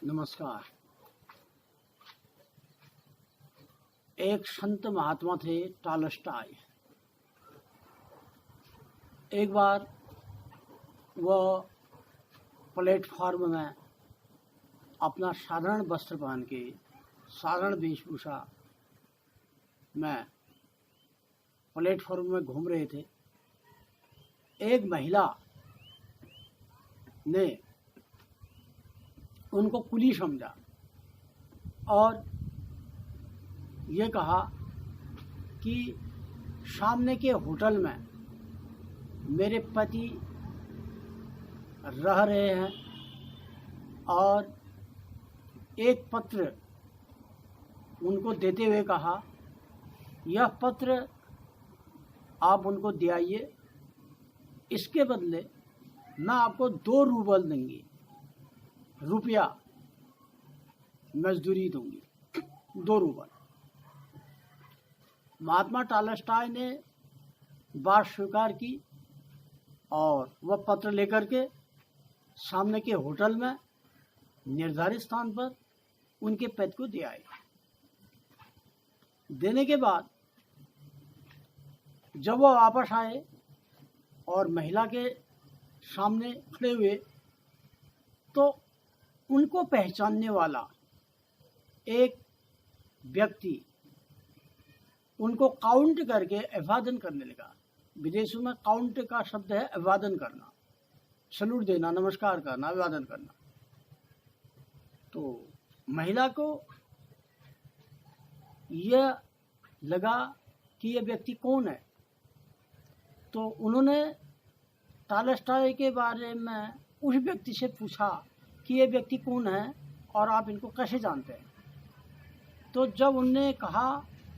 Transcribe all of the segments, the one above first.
नमस्कार। एक संत महात्मा थे टॉलस्टॉय। एक बार वह प्लेटफॉर्म में अपना साधारण वस्त्र पहन के साधारण वेशभूषा में प्लेटफॉर्म में घूम रहे थे। एक महिला ने उनको कुली समझा और ये कहा कि सामने के होटल में मेरे पति रह रहे हैं और एक पत्र उनको देते हुए कहा, यह पत्र आप उनको दे आइए, इसके बदले मैं आपको 2 रूबल दूंगी, रुपया मजदूरी दूंगी, 2 रूबल। महात्मा टॉलस्टॉय ने बात स्वीकार की और वह पत्र लेकर के सामने के होटल में निर्धारित स्थान पर उनके पति को दे आए। देने के बाद जब वह वापस आए और महिला के सामने खड़े हुए तो उनको पहचानने वाला एक व्यक्ति उनको काउंट करके अभिवादन करने लगा। विदेशों में काउंट का शब्द है अभिवादन करना, सलूट देना, नमस्कार करना, अभिवादन करना। तो महिला को यह लगा कि यह व्यक्ति कौन है, तो उन्होंने टॉलस्टॉय के बारे में उस व्यक्ति से पूछा कि ये व्यक्ति कौन है और आप इनको कैसे जानते हैं। तो जब उनने कहा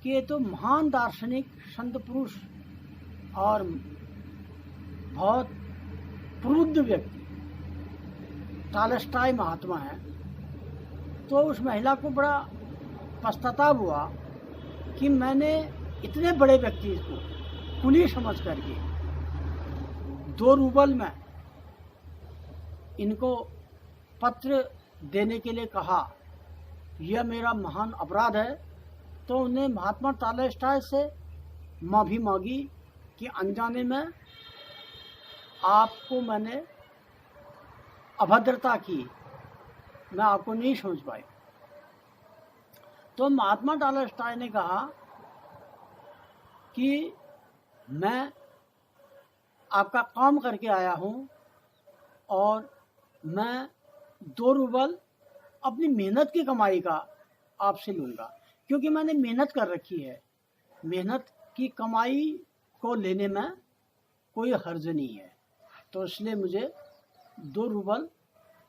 कि ये तो महान दार्शनिक संत पुरुष और बहुत प्रबुद्ध व्यक्ति टॉलस्टॉय महात्मा है, तो उस महिला को बड़ा पश्चाताप हुआ कि मैंने इतने बड़े व्यक्ति को कुली समझ करके 2 रूबल में इनको पत्र देने के लिए कहा, यह मेरा महान अपराध है। तो उन्हें महात्मा टॉलस्टॉय से माफ़ी मांगी कि अनजाने में आपको मैंने अभद्रता की, मैं आपको नहीं समझ पाई। तो महात्मा टॉलस्टॉय ने कहा कि मैं आपका काम करके आया हूँ और मैं 2 रूबल अपनी मेहनत की कमाई का आपसे लूँगा, क्योंकि मैंने मेहनत कर रखी है। मेहनत की कमाई को लेने में कोई हर्ज नहीं है, तो इसलिए मुझे 2 रूबल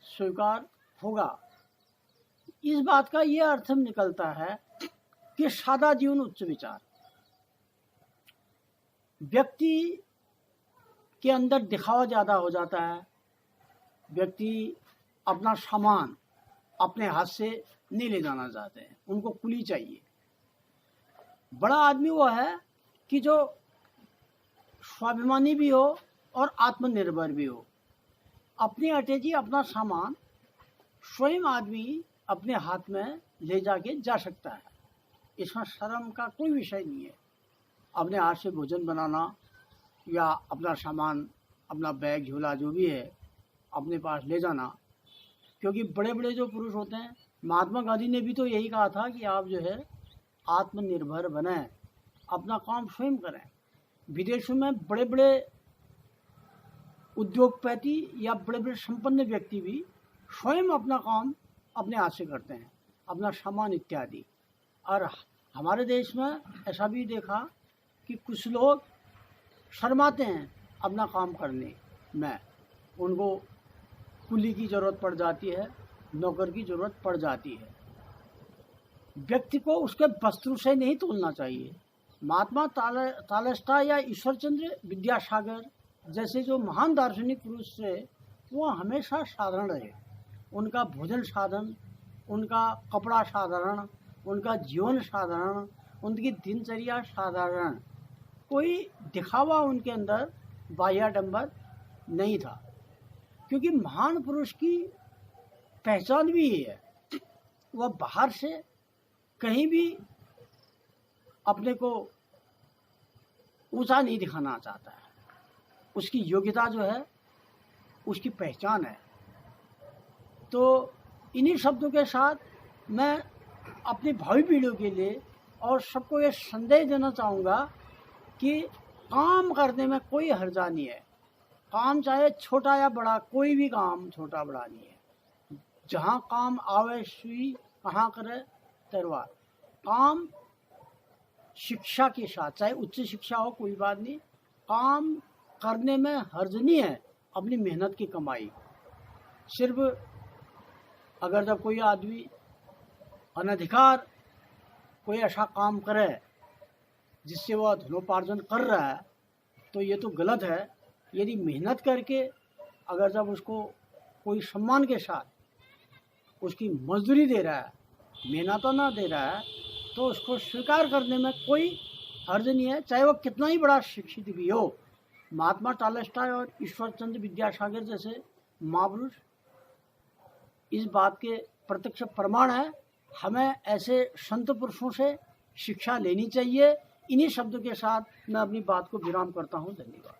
स्वीकार होगा। इस बात का ये अर्थ निकलता है कि सादा जीवन उच्च विचार। व्यक्ति के अंदर दिखावा ज़्यादा हो जाता है। व्यक्ति अपना सामान अपने हाथ से नहीं ले जाना चाहते हैं, उनको कुली चाहिए। बड़ा आदमी वो है कि जो स्वाभिमानी भी हो और आत्मनिर्भर भी हो। अपनी अटैची अपना सामान स्वयं आदमी अपने हाथ में ले जाके जा सकता है, इसमें शर्म का कोई विषय नहीं है। अपने हाथ से भोजन बनाना या अपना सामान, अपना बैग झोला जो भी है अपने पास ले जाना, क्योंकि बड़े बड़े जो पुरुष होते हैं, महात्मा गांधी ने भी तो यही कहा था कि आप जो है आत्मनिर्भर बनें, अपना काम स्वयं करें। विदेशों में बड़े बड़े उद्योगपति या बड़े बड़े संपन्न व्यक्ति भी स्वयं अपना काम अपने हाथ से करते हैं, अपना सामान इत्यादि। और हमारे देश में ऐसा भी देखा कि कुछ लोग शर्माते हैं अपना काम करने में, उनको कुली की ज़रूरत पड़ जाती है, नौकर की ज़रूरत पड़ जाती है। व्यक्ति को उसके वस्त्र से नहीं तोलना चाहिए। महात्मा टॉलस्टॉय या ईश्वरचंद्र विद्यासागर जैसे जो महान दार्शनिक पुरुष थे, वो हमेशा साधारण रहे। उनका भोजन साधन, उनका कपड़ा साधारण, उनका जीवन साधारण, उनकी दिनचर्या साधारण, कोई दिखावा उनके अंदर बाह्याडंबर नहीं था। क्योंकि महान पुरुष की पहचान भी ये है वह बाहर से कहीं भी अपने को ऊंचा नहीं दिखाना चाहता है। उसकी योग्यता जो है उसकी पहचान है। तो इन्हीं शब्दों के साथ मैं अपनी भावी पीढ़ियों के लिए और सबको ये संदेश देना चाहूँगा कि काम करने में कोई हर्जा नहीं है। काम चाहे छोटा या बड़ा, कोई भी काम छोटा बड़ा नहीं है। जहाँ काम आवे सुई, कहाँ करे तरवार। काम शिक्षा के साथ, चाहे उच्च शिक्षा हो कोई बात नहीं, काम करने में हर्ज नहीं है। अपनी मेहनत की कमाई सिर्फ अगर जब कोई आदमी अनधिकार कोई ऐसा काम करे जिससे वह धनोपार्जन कर रहा है तो ये तो गलत है। यदि मेहनत करके अगर जब उसको कोई सम्मान के साथ उसकी मजदूरी दे रहा है, मेहनत ना दे रहा है, तो उसको स्वीकार करने में कोई हर्ज नहीं है, चाहे वो कितना ही बड़ा शिक्षित भी हो। महात्मा टॉलस्टॉय और ईश्वर चंद्र विद्यासागर जैसे महापुरुष इस बात के प्रत्यक्ष प्रमाण है। हमें ऐसे संत पुरुषों से शिक्षा लेनी चाहिए। इन्हीं शब्दों के साथ मैं अपनी बात को विराम करता हूँ। धन्यवाद।